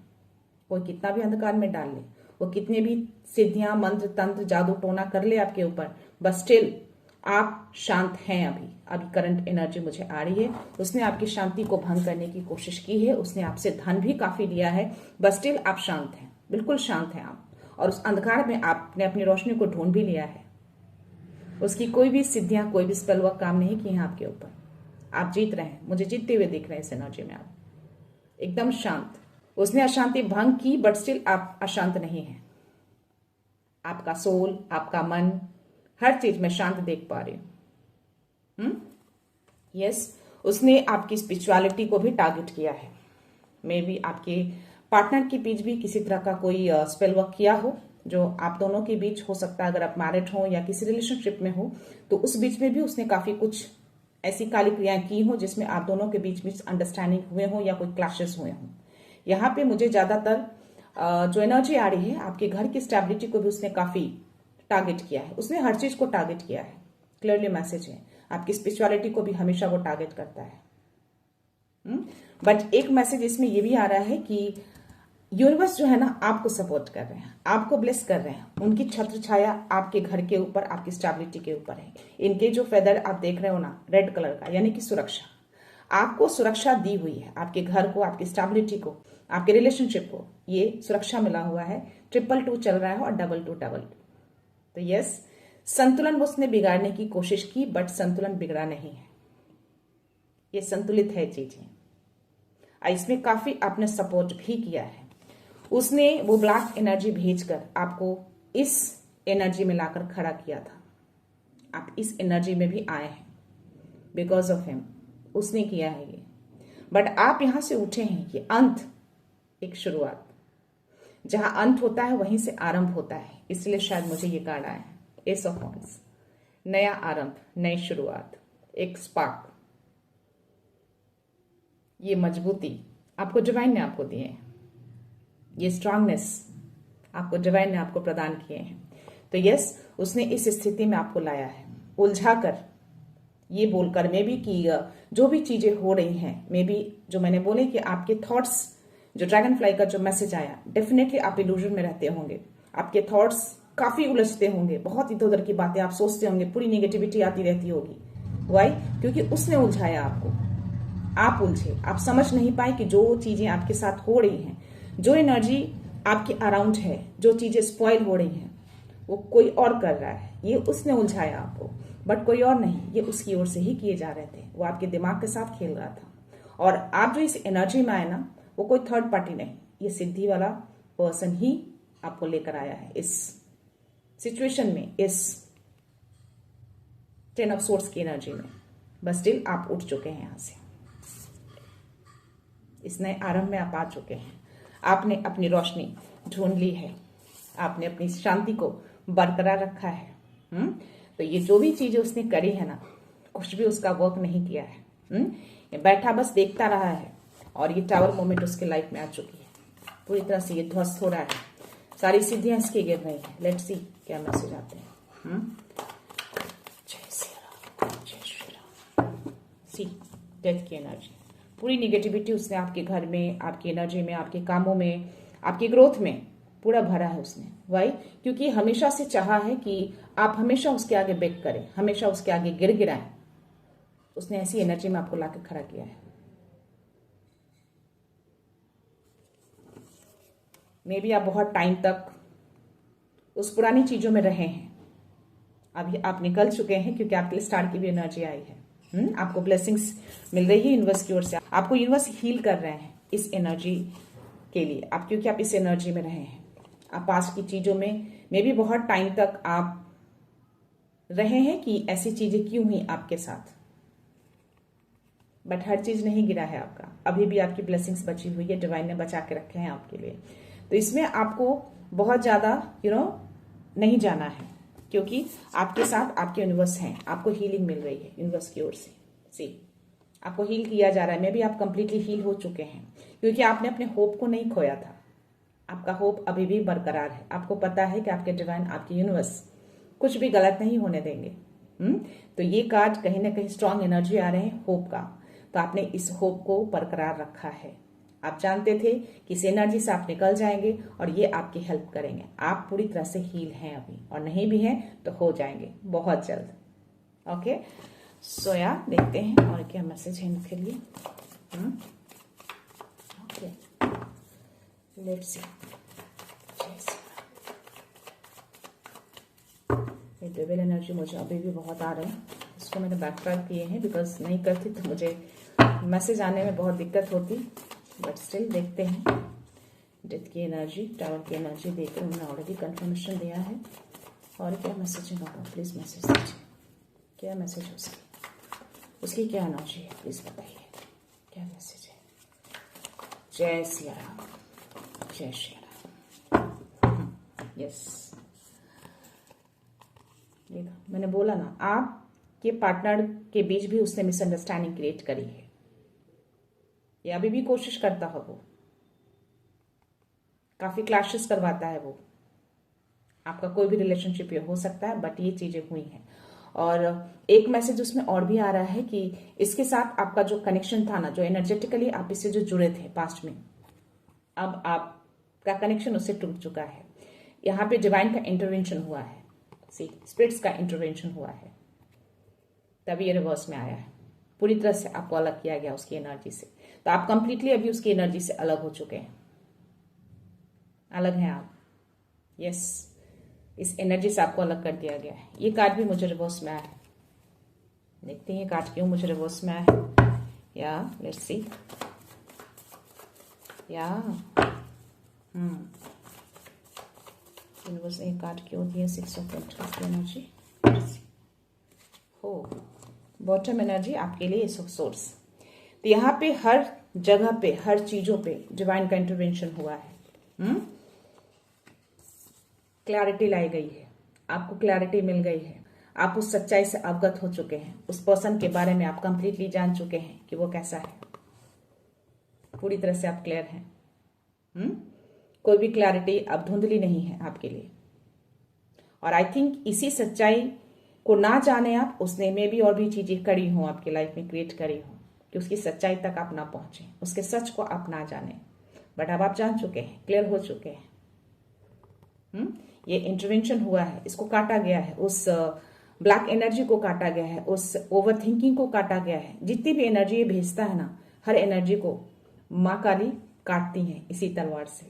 कोई कितना भी अंधकार में डाल ले, वो कितने भी सिद्धियां, मंत्र, तंत्र, जादू टोना कर ले आपके ऊपर, बट स्टिल आप शांत हैं। अभी करंट एनर्जी मुझे आ रही है, उसने आपकी शांति को भंग करने की कोशिश की है। उसने आपसे धन भी काफी लिया है, बट स्टिल आप शांत हैं, बिल्कुल शांत हैं आप। और उस अंधकार में आपने अपनी रोशनी को ढूंढ भी लिया है। उसकी कोई भी सिद्धियां, कोई भी स्पेल वर्क काम नहीं की है आपके ऊपर। आप जीत रहे हैं, मुझे जीतते हुए दिख रहे हैं इस एनर्जी में। आप एकदम शांत। उसने अशांति भंग की, बट स्टिल आप अशांत नहीं हैं। आपका सोल, आपका मन, हर चीज में शांत देख पा रही हूं। यस, उसने आपकी स्पिरिचुअलिटी को भी टारगेट किया है। मे बी आपके पार्टनर के बीच भी किसी तरह का कोई स्पेल वर्क किया हो, जो आप दोनों के बीच हो सकता है। अगर आप मैरिड हो या किसी रिलेशनशिप में हो, तो उस बीच में भी उसने काफी कुछ ऐसी काली क्रियाएं की हो जिसमें आप दोनों के बीच मिसअंडरस्टैंडिंग हुए हो या कोई क्लैशेस हुए हों। यहाँ पे मुझे ज्यादातर जो एनर्जी आ रही है, आपके घर की स्टेबिलिटी को भी उसने काफी टारगेट किया है। उसने हर चीज को टारगेट किया है। क्लियरली मैसेज है, आपकी स्पिरिचुअलिटी को भी हमेशा वो टारगेट करता है। बट एक मैसेज इसमें ये भी आ रहा है कि यूनिवर्स जो है ना, आपको सपोर्ट कर रहे हैं, आपको ब्लेस कर रहे हैं। उनकी छत्र छाया आपके घर के ऊपर, आपकी स्टेबिलिटी के ऊपर है। इनके जो फेदर आप देख रहे हो ना, रेड कलर का, यानी कि सुरक्षा। आपको सुरक्षा दी हुई है, आपके घर को, आपकी स्टेबिलिटी को, आपके रिलेशनशिप को, ये सुरक्षा मिला हुआ है। 222 चल रहा है और 2222। तो यस, संतुलन वो उसने बिगाड़ने की कोशिश की, बट संतुलन बिगड़ा नहीं है, ये संतुलित है चीजें। इसमें काफी आपने सपोर्ट भी किया है। उसने वो ब्लैक एनर्जी भेजकर आपको इस एनर्जी में लाकर खड़ा किया था। आप इस एनर्जी में भी आए हैं बिकॉज ऑफ हिम, उसने किया है ये। बट आप यहां से उठे हैं कि अंत एक शुरुआत, जहां अंत होता है वहीं से आरंभ होता है, इसलिए शायद मुझे ये कार्ड आया है, एस ऑफ वांड्स। नया आरंभ, नई शुरुआत, एक स्पार्क, ये मजबूती आपको डिवाइन ने आपको दिए हैं, ये स्ट्रांगनेस आपको डिवाइन ने आपको प्रदान किए हैं। तो यस, उसने इस स्थिति में आपको लाया है, उलझाकर, ये बोलकर मे बी कि जो भी चीजें हो रही हैं, मे बी जो मैंने बोले कि आपके थॉट्स, जो ड्रैगन फ्लाई का जो मैसेज आया, डेफिनेटली आप इल्यूजन में रहते होंगे, आपके थॉट्स काफी उलझते होंगे, बहुत इधर उधर की बातें आप सोचते होंगे, पूरी नेगेटिविटी आती रहती होगी। वाई? क्योंकि उसने उलझाया आपको, आप उलझे, आप समझ नहीं पाए कि जो चीजें आपके साथ हो रही हैं, जो एनर्जी आपके अराउंड है, जो चीजें स्पॉइल हो रही हैं, वो कोई और कर रहा है, ये उसने उलझाया आपको, बट कोई और नहीं, ये उसकी ओर से ही किए जा रहे थे, वो आपके दिमाग के साथ खेल रहा था। और आप जो इस एनर्जी में आए ना, वो कोई थर्ड पार्टी नहीं, ये सिद्धि वाला पर्सन ही आपको लेकर आया है इस सिचुएशन में, इस 10 ऑफ सोर्स की एनर्जी में। बस स्टिल आप उठ चुके हैं यहां से, इस नए आरंभ में आप आ चुके हैं, आपने अपनी रोशनी ढूंढ ली है, आपने अपनी शांति को बरकरार रखा है। तो ये जो भी चीजें उसने करी है ना, कुछ भी उसका वर्क नहीं किया है। ये बैठा बस देखता रहा है, और ये टावर मोमेंट उसके लाइफ में आ चुकी है, पूरी तरह से ये ध्वस्त हो रहा है, सारी सिद्धियां इसकी गिर रही है। लेट्स सी क्या मैसेज आते हैं। जय श्री राम, जय श्री राम। सी डेथ की एनर्जी, पूरी निगेटिविटी उसने आपके घर में, आपकी एनर्जी में, आपके कामों में, आपकी ग्रोथ में पूरा भरा है उसने। वाई? क्योंकि हमेशा से चाहा है कि आप हमेशा उसके आगे बेक करें, हमेशा उसके आगे गिर गिराएं। उसने ऐसी एनर्जी में आपको लाकर खड़ा किया है। मे बी आप बहुत टाइम तक उस पुरानी चीजों में रहे हैं, अभी आप निकल चुके हैं, क्योंकि आपके लिए स्टार की भी एनर्जी आई है। आपको ब्लेसिंग्स मिल रही है यूनिवर्स की ओर से, आपको यूनिवर्स हील कर रहे हैं इस एनर्जी के लिए, आप क्योंकि आप इस एनर्जी में रहे हैं। आप पास की चीजों में मे बी बहुत टाइम तक आप रहे हैं कि ऐसी चीजें क्यों हुई आपके साथ, बट हर चीज नहीं गिरा है आपका, अभी भी आपकी ब्लेसिंग्स बची हुई है, डिवाइन ने बचा के रखे हैं आपके लिए। तो इसमें आपको बहुत ज्यादा नहीं जाना है, क्योंकि आपके साथ आपके यूनिवर्स हैं, आपको हीलिंग मिल रही है यूनिवर्स की ओर से। सी आपको हील किया जा रहा है, मे बी आप कंप्लीटली हील हो चुके हैं, क्योंकि आपने अपने होप को नहीं खोया था, आपका होप अभी भी बरकरार है। आपको पता है कि आपके डिवाइन, आपके यूनिवर्स कुछ भी गलत नहीं होने देंगे। तो ये कार्ड कहीं ना कहीं स्ट्रांग एनर्जी आ रहे हैं होप का, तो आपने इस होप को बरकरार रखा है। आप जानते थे कि इस एनर्जी से आप निकल जाएंगे और ये आपकी हेल्प करेंगे। आप पूरी तरह से हील हैं अभी, और नहीं भी हैं तो हो जाएंगे बहुत जल्द। ओके, सो यार देखते हैं और क्या मैसेज है इनके लिए। Okay, let's see. ये डेविल एनर्जी मुझे अभी भी बहुत आ रहे हैं, इसको मैंने बैकफायर किए हैं, बिकॉज नहीं करती तो मुझे मैसेज आने में बहुत दिक्कत होती, बट स्टिल देखते हैं। डेथ की एनर्जी, टावर की एनर्जी देकर उन्होंने ऑलरेडी कंफर्मेशन दिया है। और क्या मैसेज है बाबा, प्लीज मैसेज दीजिए, क्या मैसेज है उसकी क्या एनर्जी है, प्लीज बताइए क्या मैसेज है। जय श्री राम, जय श्री राम। यस, देखा मैंने बोला ना, आपके पार्टनर के बीच भी उसने मिसअंडरस्टैंडिंग क्रिएट करी है, ये अभी भी कोशिश करता है, वो काफी क्लैशेस करवाता है वो। आपका कोई भी रिलेशनशिप ये हो सकता है, बट ये चीजें हुई हैं। और एक मैसेज उसमें और भी आ रहा है कि इसके साथ आपका जो कनेक्शन था ना, जो एनर्जेटिकली आप इससे जो जुड़े थे पास्ट में, अब आपका कनेक्शन उससे टूट चुका है। यहाँ पे डिवाइन का इंटरवेंशन हुआ है, स्पिरिट्स का इंटरवेंशन हुआ है, तभी ये रिवर्स में आया है। पूरी तरह से आपको अलग किया गया उसकी एनर्जी से, तो आप कंप्लीटली अभी उसकी एनर्जी से अलग हो चुके हैं, अलग हैं आप। यस, इस एनर्जी से आपको अलग कर दिया गया है। ये कार्ड भी मुझे रिवर्स में आया है, देखते हैं ये कार्ड क्यों मुझे रिवर्स में आया है। या लेट्स सी, या यूनिवर्स ने कार्ड क्यों दिया 6 ऑफ पेंटिकल्स की एनर्जी। हो बॉटम एनर्जी आपके लिए इस सोर्स। तो यहाँ पे हर जगह पे, हर चीजों पे डिवाइन का इंटरवेंशन हुआ है। क्लैरिटी लाई गई है, आपको क्लैरिटी मिल गई है, आप उस सच्चाई से अवगत हो चुके हैं, उस पर्सन के बारे में आप कंप्लीटली जान चुके हैं कि वो कैसा है, पूरी तरह से आप क्लियर हैं। कोई भी क्लैरिटी अब धुंधली नहीं है आपके लिए। और आई थिंक इसी सच्चाई को ना जाने आप, उसने में भी और भी चीजें करी हो आपकी लाइफ में, क्रिएट करी हो कि उसकी सच्चाई तक आप ना पहुंचे, उसके सच को आप ना जाने। बट अब आप जान चुके हैं, क्लियर हो चुके हैं। ये इंटरवेंशन हुआ है, इसको काटा गया है, उस ब्लैक एनर्जी को काटा गया है, उस ओवर थिंकिंग को काटा गया है। जितनी भी एनर्जी ये भेजता है ना, हर एनर्जी को माँ काली काटती है इसी तलवार से।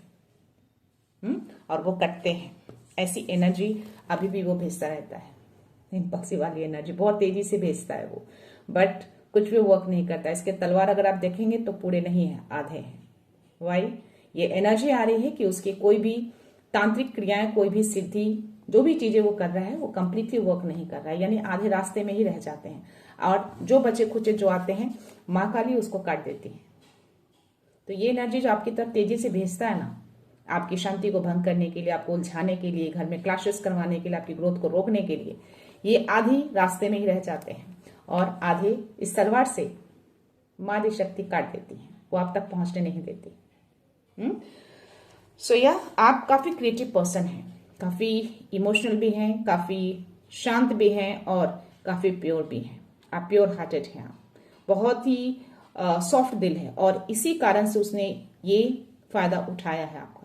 और वो कटते हैं, ऐसी एनर्जी अभी भी वो भेजता रहता है। पक्षी वाली एनर्जी बहुत तेजी से भेजता है वो, बट कुछ भी वर्क नहीं करता। इसके तलवार अगर आप देखेंगे तो पूरे नहीं है, आधे हैं। वाई ये एनर्जी आ रही है कि उसकी कोई भी तांत्रिक क्रियाएं, कोई भी सिद्धि, जो भी चीजें वो कर रहा है वो कंप्लीटली वर्क नहीं कर रहा है, यानी आधे रास्ते में ही रह जाते हैं। और जो बचे खुचे जो आते हैं, माँ काली उसको काट देती है। तो ये एनर्जी जो आपकी तरफ तेजी से भेजता है ना, आपकी शांति को भंग करने के लिए, आपको उलझाने के लिए, घर में क्लैशेस करवाने के लिए, आपकी ग्रोथ को रोकने के लिए, ये आधी रास्ते में ही रह जाते हैं और आधे इस तलवार से मादी शक्ति काट देती है, वो आप तक पहुंचने नहीं देती। सो या आप काफी क्रिएटिव पर्सन हैं, काफी इमोशनल भी हैं, काफी शांत भी हैं और काफी प्योर भी हैं। आप प्योर हार्टेड हैं, आप बहुत ही सॉफ्ट दिल है और इसी कारण से उसने ये फायदा उठाया है आपका।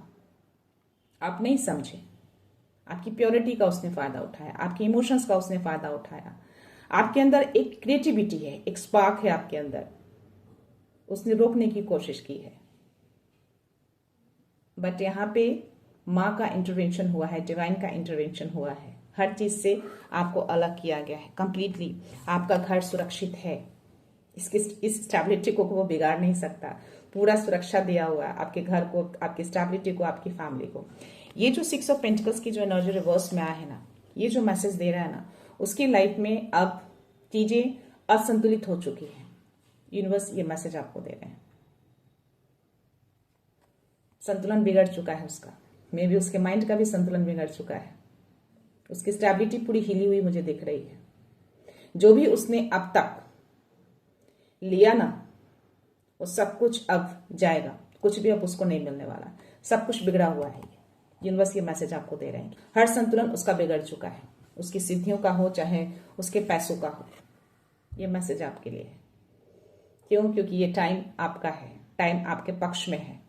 आप नहीं समझे, आपकी प्योरिटी का उसने फायदा उठाया, आपके इमोशंस का उसने फायदा उठाया। आपके अंदर एक क्रिएटिविटी है, एक स्पार्क है आपके अंदर, उसने रोकने की कोशिश की है। बट यहाँ पे माँ का इंटरवेंशन हुआ है, डिवाइन का इंटरवेंशन हुआ है, हर चीज से आपको अलग किया गया है कंप्लीटली। आपका घर सुरक्षित है, इस स्टेबिलिटी को वो बिगाड़ नहीं सकता। पूरा सुरक्षा दिया हुआ है आपके घर को, आपकी स्टेबिलिटी को, आपकी फैमिली को। ये जो 6 ऑफ पेंटिकल्स की जो एनर्जी रिवर्स में आया है ना, ये जो मैसेज दे रहा है ना, उसकी लाइफ में अब चीजें असंतुलित हो चुकी हैं। यूनिवर्स ये मैसेज आपको दे रहे हैं, संतुलन बिगड़ चुका है उसका, मे भी उसके माइंड का भी संतुलन बिगड़ चुका है, उसकी स्टेबिलिटी पूरी हिली हुई मुझे दिख रही है। जो भी उसने अब तक लिया ना, वो सब कुछ अब जाएगा, कुछ भी अब उसको नहीं मिलने वाला, सब कुछ बिगड़ा हुआ है। यूनिवर्स ये मैसेज आपको दे रहे हैं, हर संतुलन उसका बिगड़ चुका है, उसकी सिद्धियों का हो चाहे उसके पैसों का हो। ये मैसेज आपके लिए है। क्यों? क्योंकि ये टाइम आपका है, टाइम आपके पक्ष में है।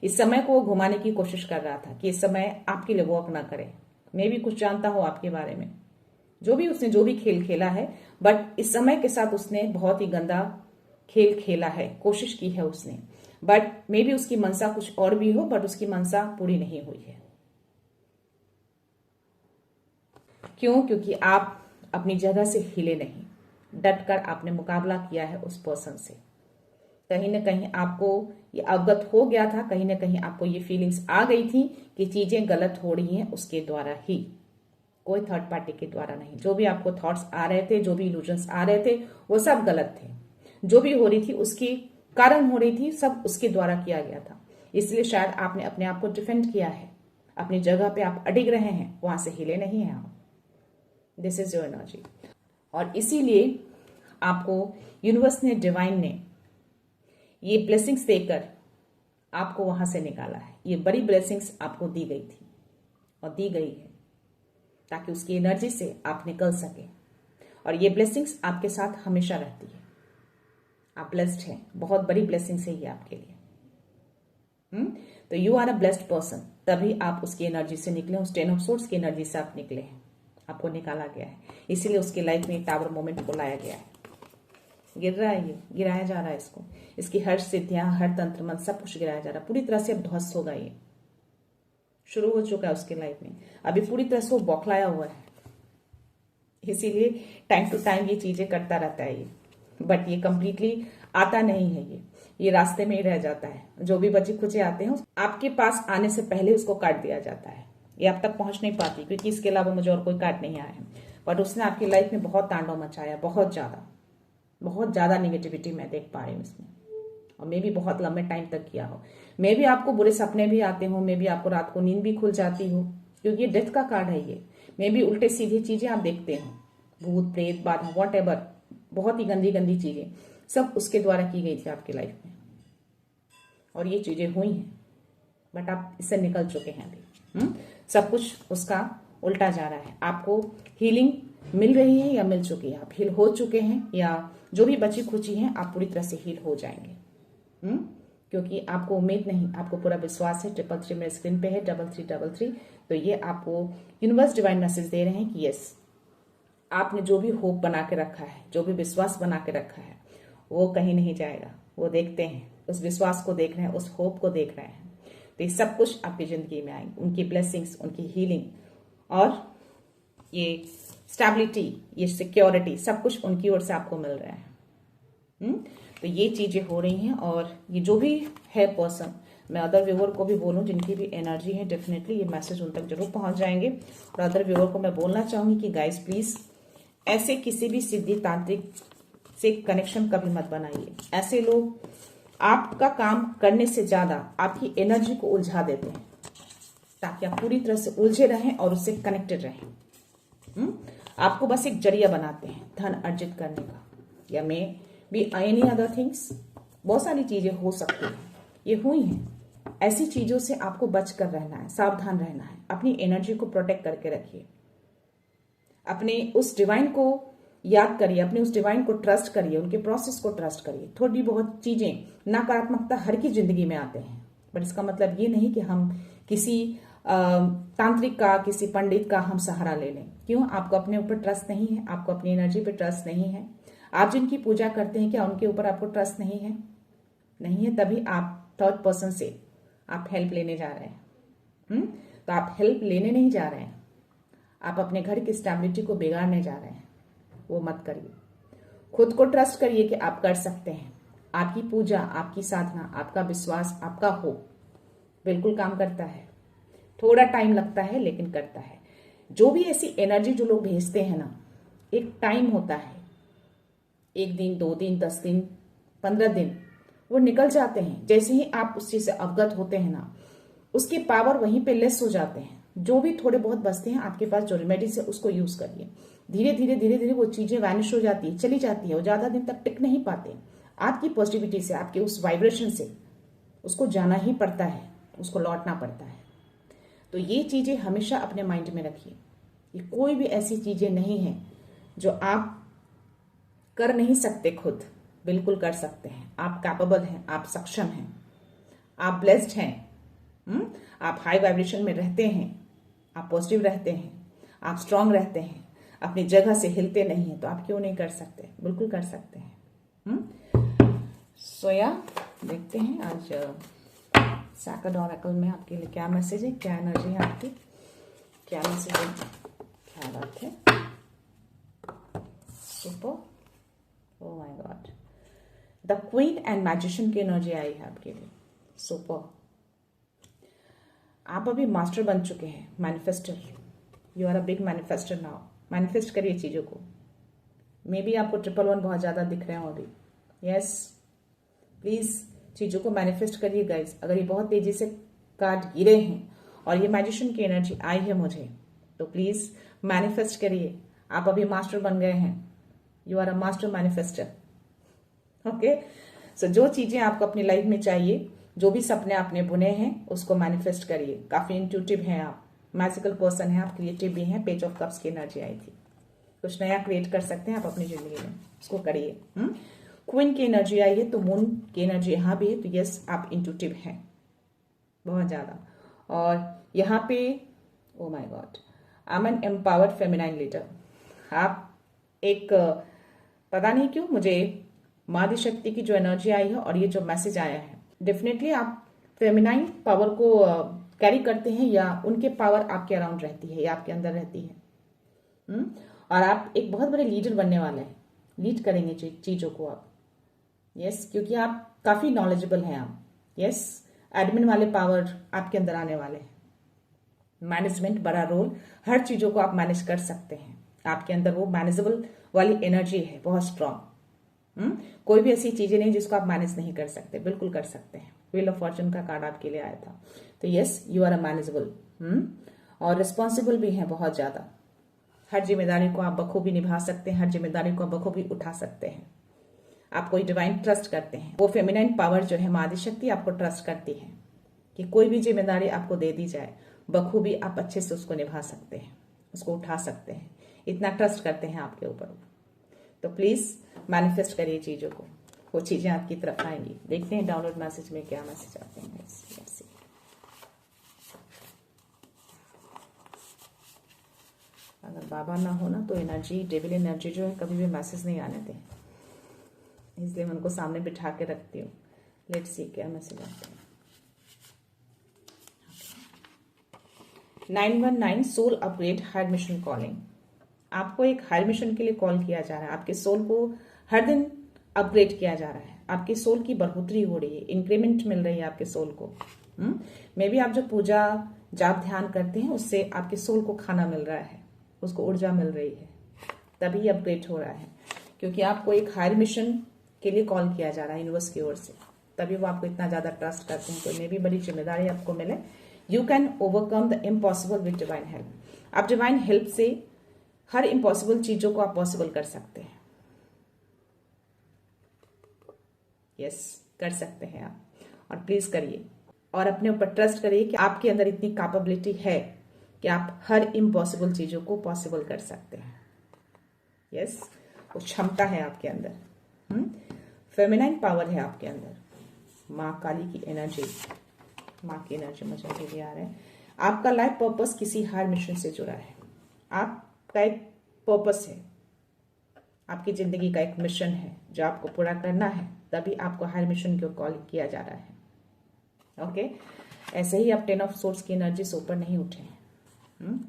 इस समय को वो घुमाने की कोशिश कर रहा था कि इस समय आपके लिए वर्क ना करे। मैं भी कुछ जानता हूं आपके बारे में, जो भी उसने जो भी खेल खेला है, बट इस समय के साथ उसने बहुत ही गंदा खेल खेला है, कोशिश की है उसने। बट मे बी उसकी मनसा कुछ और भी हो, बट उसकी मनसा पूरी नहीं हुई है। क्यों? क्योंकि आप अपनी जगह से हिले नहीं, डट कर आपने मुकाबला किया है उस पर्सन से। कहीं ना कहीं आपको ये अवगत हो गया था, कहीं ना कहीं आपको ये फीलिंग्स आ गई थी कि चीजें गलत हो रही हैं उसके द्वारा ही, कोई थर्ड पार्टी के द्वारा नहीं। जो भी आपको थॉट्स आ रहे थे, जो भी इल्यूजन्स आ रहे थे, वो सब गलत थे। जो भी हो रही थी उसके कारण हो रही थी, सब उसके द्वारा किया गया था। इसलिए शायद आपने अपने आप को डिफेंड किया है, अपनी जगह पे आप अडिग रहे हैं, वहां से हिले नहीं है आप। This is your energy. और इसीलिए आपको यूनिवर्स ने, डिवाइन ने ये ब्लेसिंग्स देकर आपको वहां से निकाला है। ये बड़ी ब्लेसिंग्स आपको दी गई थी और दी गई है ताकि उसकी एनर्जी से आप निकल सके। और ये ब्लेसिंग्स आपके साथ हमेशा रहती है। आप ब्लेस्ड हैं, बहुत बड़ी ब्लेसिंग्स है ये आपके लिए। तो you are a blessed person, तभी आप उसकी एनर्जी से निकले, उस 10 ऑफ सोर्ड्स की एनर्जी से आप निकले हैं, आपको निकाला गया है। इसीलिए उसकी लाइफ में टावर मोमेंट को लाया गया है। गिर रहा है, ये गिराया जा रहा है इसको, इसकी हर सिद्धियां, हर तंत्र मंत्र सब कुछ गिराया जा रहा है, पूरी तरह से अब ध्वस्त होगा ये। शुरू हो चुका है उसके लाइफ में। अभी पूरी तरह से वो बौखलाया हुआ है, इसीलिए टाइम टू टाइम ये चीजें करता रहता है ये, बट ये कंप्लीटली आता नहीं है, ये रास्ते में ही रह जाता है। जो भी बच्चे खुचे आते हैं आपके पास आने से पहले उसको काट दिया जाता है, ये आप तक पहुंच नहीं पाती, क्योंकि इसके अलावा मुझे और कोई काट नहीं आया है। बट उसने आपकी लाइफ में बहुत तांडव मचाया, बहुत ज्यादा निगेटिविटी मैं देख पा रही हूँ इसमें, और मे भी बहुत लंबे टाइम तक किया हो। मे भी आपको बुरे सपने भी आते हो, मे भी आपको रात को नींद भी खुल जाती हो, क्योंकि ये डेथ का कार्ड है ये। मे भी उल्टे सीधे चीजें आप देखते हो, भूत प्रेत बाधा वॉट एवर, बहुत ही गंदी गंदी चीजें सब उसके द्वारा की गई थी आपकी लाइफ में, और ये चीजें हुई हैं, बट आप इससे निकल चुके हैं अभी। सब कुछ उसका उल्टा जा रहा है। आपको हीलिंग मिल रही है या मिल चुकी है, आप हील हो चुके हैं, या जो भी बची खुची हैं आप पूरी तरह से हील हो जाएंगे। क्योंकि आपको उम्मीद नहीं, आपको पूरा विश्वास है। 333 मेरे स्क्रीन पे है, 3333। तो ये आपको यूनिवर्स डिवाइन मैसेज दे रहे हैं कि यस, आपने जो भी होप बना के रखा है, जो भी विश्वास बना के रखा है, वो कहीं नहीं जाएगा। वो देखते हैं, उस विश्वास को देख रहे हैं, उस होप को देख रहे हैं। तो ये सब कुछ आपकी जिंदगी में आएंगे, उनकी ब्लेसिंग्स, उनकी हीलिंग और ये स्टेबिलिटी, ये सिक्योरिटी, सब कुछ उनकी ओर से आपको मिल रहा है। तो ये चीजें हो रही हैं। और ये जो भी है पर्सन, मैं अदर व्यूअर को भी बोलूं जिनकी भी एनर्जी है, डेफिनेटली ये मैसेज उन तक जरूर पहुंच जाएंगे। और अदर व्यूअर को मैं बोलना चाहूंगी कि गाइस प्लीज ऐसे किसी भी सिद्धि तांत्रिक से कनेक्शन कभी मत बनाइए। ऐसे लोग आपका काम करने से ज्यादा आपकी एनर्जी को उलझा देते हैं, ताकि आप पूरी तरह से उलझे रहें और उससे कनेक्टेड रहें। आपको बस एक जरिया बनाते हैं धन अर्जित करने का, या may be any other things, बहुत सारी चीजें हो सकती हैं, ये हुई हैं। ऐसी चीजों से आपको बच कर रहना है, सावधान रहना है। अपनी एनर्जी को प्रोटेक्ट करके रखिए, अपने उस डिवाइन को याद करिए, अपने उस डिवाइन को ट्रस्ट करिए, उनके प्रोसेस को ट्रस्ट करिए। थोड़ी बहुत चीजें, नकारात्मकता हर की जिंदगी में आते हैं, बट इसका मतलब ये नहीं कि हम किसी तांत्रिक का, किसी पंडित का हम सहारा ले लें। क्यों? आपको अपने ऊपर ट्रस्ट नहीं है, आपको अपनी एनर्जी पे ट्रस्ट नहीं है। आप जिनकी पूजा करते हैं, क्या उनके ऊपर आपको ट्रस्ट नहीं है? नहीं है, तभी आप थर्ड पर्सन से आप हेल्प लेने जा रहे हैं। तो आप हेल्प लेने नहीं जा रहे हैं, आप अपने घर की स्टेबिलिटी को बिगाड़ने जा रहे हैं। वो मत करिए। खुद को ट्रस्ट करिए कि आप कर सकते हैं। आपकी पूजा, आपकी साधना, आपका विश्वास, आपका होप बिल्कुल काम करता है। थोड़ा टाइम लगता है लेकिन करता है। जो भी ऐसी एनर्जी जो लोग भेजते हैं ना, एक टाइम होता है, 1 दिन, 2 दिन, 10 दिन, 15 दिन, वो निकल जाते हैं। जैसे ही आप उस चीज से अवगत होते हैं ना, उसकी पावर वहीं पे लेस हो जाते हैं। जो भी थोड़े बहुत बचते हैं आपके पास, जो रेमेडीज है उसको यूज करिए। धीरे धीरे धीरे धीरे वो चीजें वैनिश हो जाती है, चली जाती है, वो ज्यादा दिन तक टिक नहीं पाते। आपकी पॉजिटिविटी से, आपके उस वाइब्रेशन से उसको जाना ही पड़ता है, उसको लौटना पड़ता है। तो ये चीजें हमेशा अपने माइंड में रखिए। ये कोई भी ऐसी चीजें नहीं है जो आप कर नहीं सकते, खुद बिल्कुल कर सकते हैं। आप कैपेबल हैं, आप सक्षम हैं, आप ब्लेस्ड हैं। आप हाई वाइब्रेशन में रहते हैं, आप पॉजिटिव रहते हैं, आप स्ट्रांग रहते हैं, अपनी जगह से हिलते नहीं हैं, तो आप क्यों नहीं कर सकते? बिल्कुल कर सकते हैं। सोया देखते हैं आज सैक्रेड ऑरेकल में आपके लिए क्या मैसेज है, क्या एनर्जी है आपकी, क्या मैसेज है, क्या बात है। Super, oh my God, the queen and magician की एनर्जी आई है आपके लिए। सुपर, आप अभी मास्टर बन चुके हैं, manifester. You are a big manifester now. Manifest करिए चीजों को। मे बी आपको 111 बहुत ज्यादा दिख रहे हो अभी। यस, प्लीज चीजों को मैनिफेस्ट करिए गाइस। अगर ये बहुत तेजी से कार्ड गिरे हैं और ये मैजिशियन की एनर्जी आई है मुझे, तो प्लीज मैनिफेस्ट करिए। आप अभी मास्टर बन गए हैं। You are a master manifester. Okay, so जो चीजें आपको अपनी लाइफ में चाहिए, जो भी सपने आपने बुने हैं, उसको मैनिफेस्ट करिए। काफी इंट्यूटिव हैं आप, मैजिकल पर्सन है आप, क्रिएटिव भी हैं। पेज ऑफ कप्स की एनर्जी आई थी। कुछ नया क्रिएट कर सकते हैं आप अपनी जिंदगी में, उसको करिए। क्वीन की एनर्जी आई है, तो मून की एनर्जी यहाँ भी है, तो यस आप इंट्यूटिव हैं बहुत ज्यादा। और यहाँ पे oh my god, I am an empowered feminine leader. आप एक पता नहीं क्यों मुझे मादी शक्ति की जो एनर्जी आई है और ये जो मैसेज आया है, डेफिनेटली आप फेमिनाइन पावर को कैरी करते हैं या उनके पावर आपके अराउंड रहती है या आपके अंदर रहती है। और आप एक बहुत बड़े लीडर बनने वाले हैं, लीड करेंगे चीजों को आप। यस, क्योंकि आप काफी नॉलेजेबल हैं आप। यस, एडमिन वाले पावर आपके अंदर आने वाले हैं। मैनेजमेंट बड़ा रोल, हर चीजों को आप मैनेज कर सकते हैं। आपके अंदर वो मैनेजेबल वाली एनर्जी है, बहुत स्ट्रांग। कोई भी ऐसी चीजें नहीं जिसको आप मैनेज नहीं कर सकते, बिल्कुल कर सकते हैं। व्हील ऑफ फॉर्चून का कार्ड आपके लिए आया था। तो yes, you are a manageable और रिस्पॉन्सिबल भी है बहुत ज्यादा। हर जिम्मेदारी को आप बखूबी निभा सकते हैं, हर जिम्मेदारी को आप बखूबी उठा सकते हैं। आप कोई डिवाइन ट्रस्ट करते हैं, वो फेमिनाइन पावर जो है, माँ आदिशक्ति आपको ट्रस्ट करती है कि कोई भी जिम्मेदारी आपको दे दी जाए बखूबी आप अच्छे से उसको निभा सकते हैं, उसको उठा सकते हैं। इतना ट्रस्ट करते हैं आपके ऊपर। तो प्लीज मैनिफेस्ट करिए चीजों को, वो चीजें आपकी तरफ आएंगी। देखते हैं डाउनलोड मैसेज में क्या मैसेज आते हैं। अगर बाबा ना हो ना तो एनर्जी, डेविल एनर्जी जो है कभी भी मैसेज नहीं आने दें, इसलिए मैं उनको सामने बिठा के रखती हूँ। लेट्स सी क्या मैसेज आते हैं। 919 soul upgrade higher mission calling. आपको एक हायर मिशन के लिए कॉल किया जा रहा है। आपके सोल को हर दिन अपग्रेड किया जा रहा है। आपके सोल की बढ़ोतरी हो रही है, इंक्रीमेंट मिल रही है आपके सोल को। मे बी आप जो पूजा जाप ध्यान करते हैं उससे आपके सोल को खाना मिल रहा है, उसको ऊर्जा मिल रही है, तभी अपग्रेड हो रहा है। क्योंकि आपको एक हायर मिशन के लिए कॉल किया जा रहा है यूनिवर्स की ओर से, तभी वो आपको इतना ज्यादा ट्रस्ट करते हैं। तो मे भी बड़ी जिम्मेदारी आपको मिले। You can overcome the impossible with divine help. आप डिवाइन हेल्प से हर इम्पॉसिबल चीजों को आप पॉसिबल कर सकते हैं। यस, कर सकते हैं आप, और प्लीज करिए और अपने ऊपर ट्रस्ट करिए कि आपके अंदर इतनी कैपेबिलिटी है कि आप हर इम्पॉसिबल चीजों को पॉसिबल कर सकते हैं। यस, वो क्षमता है आपके अंदर। फेमिनाइन पावर है आपके अंदर। माँ काली की एनर्जी, माँ की एनर्जी मुझे अभी आ रहा है। आपका लाइफ पर्पस किसी हायर मिशन से जुड़ा है। आपका एक पर्पस है, आपकी जिंदगी का एक मिशन है जो आपको पूरा करना है, तभी आपको हायर मिशन को कॉल किया जा रहा है। ओके, ऐसे ही आप 10 ऑफ सोर्स की एनर्जी से ऊपर नहीं उठे हैं।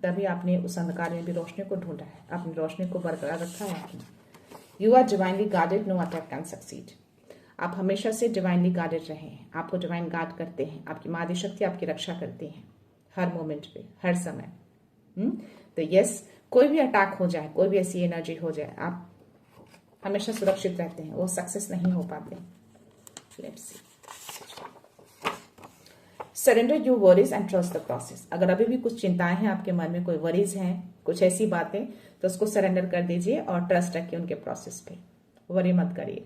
तभी आपने उस अंधकार में भी रोशनी को ढूंढा है, आपने रोशनी को बरकरार रखा है आपने। You are divinely guarded, no attack can succeed. आप हमेशा से डिवाइनली गार्डेड रहे हैं, आपको डिवाइन गार्ड करते हैं, आपकी माँ आदिशक्ति आपकी रक्षा करती है हर मोमेंट पे, हर समय। तो यस, कोई भी अटैक हो जाए, कोई भी ऐसी एनर्जी हो जाए, आप हमेशा सुरक्षित रहते हैं, वो सक्सेस नहीं हो पाते। Let's see. Surrender your worries and trust the process. अगर अभी भी कुछ चिंताएं हैं आपके मन में, कोई वरीज हैं, कुछ ऐसी बातें, तो उसको सरेंडर कर दीजिए और ट्रस्ट रखिए उनके प्रोसेस पे। वरी मत करिए,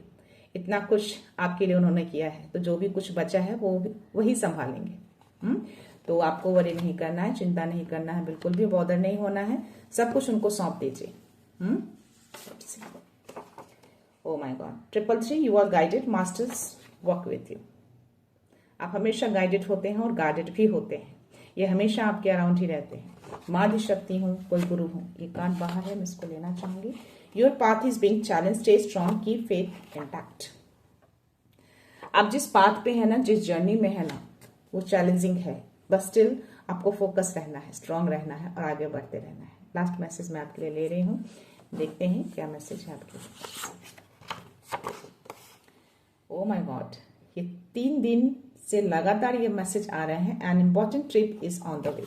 इतना कुछ आपके लिए उन्होंने किया है, तो जो भी कुछ बचा है वो वही संभालेंगे। तो आपको वरी नहीं करना है, चिंता नहीं करना है, बिल्कुल भी बॉदर नहीं होना है, सब कुछ उनको सौंप दीजिए। Oh my god. 333 you are guided, masters walk with you. आप हमेशा गाइडेड होते हैं और गाइडेड भी होते हैं, ये हमेशा आपके अराउंड ही रहते हैं। माँ आदिशक्ति हूँ, कोई गुरु हूँ, ये कार्ड बाहर है, मैं इसको लेना चाहूंगी। Your path is being challenge, stay strong, keep faith intact. आप जिस पाथ पे है ना, जिस जर्नी में है ना, वो चैलेंजिंग है, बस स्टिल आपको फोकस रहना है, स्ट्रांग रहना है और आगे बढ़ते रहना है। लास्ट मैसेज मैं आपके लिए ले रही हूँ, देखते हैं क्या मैसेज है आपके लिए। ओ माय गॉड, ये 3 दिन से लगातार ये मैसेज आ रहे हैं। An important trip is on the way.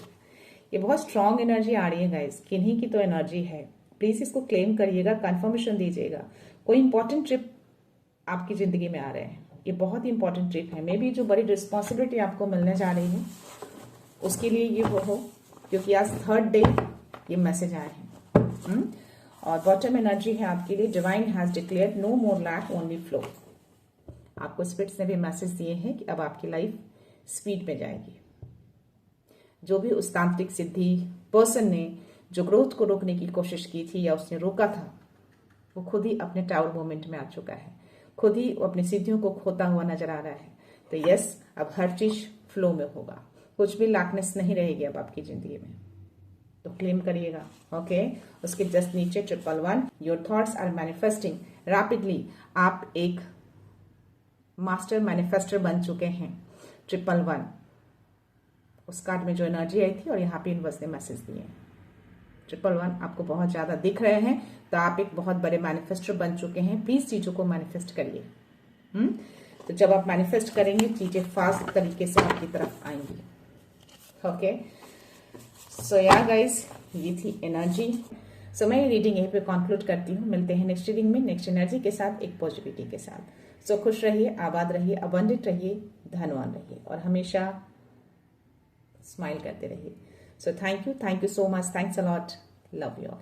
ये बहुत स्ट्रांग एनर्जी आ रही है गाइस, किन्हीं की तो एनर्जी है। प्लीज इसको क्लेम करिएगा, कंफर्मेशन दीजिएगा। कोई इंपॉर्टेंट ट्रिप आपकी जिंदगी में आ रहे हैं, ये बहुत ही इंपॉर्टेंट ट्रिप है। मे बी जो बड़ी रिस्पॉन्सिबिलिटी आपको मिलने जा रही है उसके लिए ये वो हो, क्योंकि आज 3rd डे ये मैसेज आए हैं। और बॉटम एनर्जी है आपके लिए, divine has declared no more lack only flow. आपको स्पिरिट्स ने भी मैसेज दिए हैं कि अब आपकी लाइफ स्पीड में जाएगी। जो भी उस तांत्रिक सिद्धि पर्सन ने जो ग्रोथ को रोकने की कोशिश की थी या उसने रोका था, वो खुद ही अपने टावर मोमेंट में आ चुका है, खुद ही अपनी सिद्धियों को खोता हुआ नजर आ रहा है। तो यस, अब हर चीज फ्लो में होगा, कुछ भी लैकनेस नहीं रहेगी अब आपकी जिंदगी में। तो क्लेम करिएगा। ओके, उसके जस्ट नीचे 111 your thoughts are manifesting rapidly. आप एक मास्टर मैनिफेस्टर बन चुके हैं। 111 उस कार्ड में जो एनर्जी आई थी और यहाँ पे यूनिवर्स ने मैसेज दिए हैं। 111 आपको बहुत ज्यादा दिख रहे हैं, तो आप एक बहुत बड़े मैनिफेस्टर बन चुके हैं। प्लीज चीजों को मैनिफेस्ट करिए। तो जब आप मैनिफेस्ट करेंगे चीजें फास्ट तरीके से आपकी तरफ आएंगी। ओके, सो या गाइस, ये थी एनर्जी। सो मैं ये रीडिंग यहीं पे कंक्लूड करती हूँ। मिलते हैं नेक्स्ट रीडिंग में नेक्स्ट एनर्जी के साथ, एक पॉजिटिविटी के साथ। सो खुश रहिए, आबाद रहिए, अबंडेंट रहिए, धनवान रहिए और हमेशा स्माइल करते रहिए। So thank you so much, thanks a lot, love you all.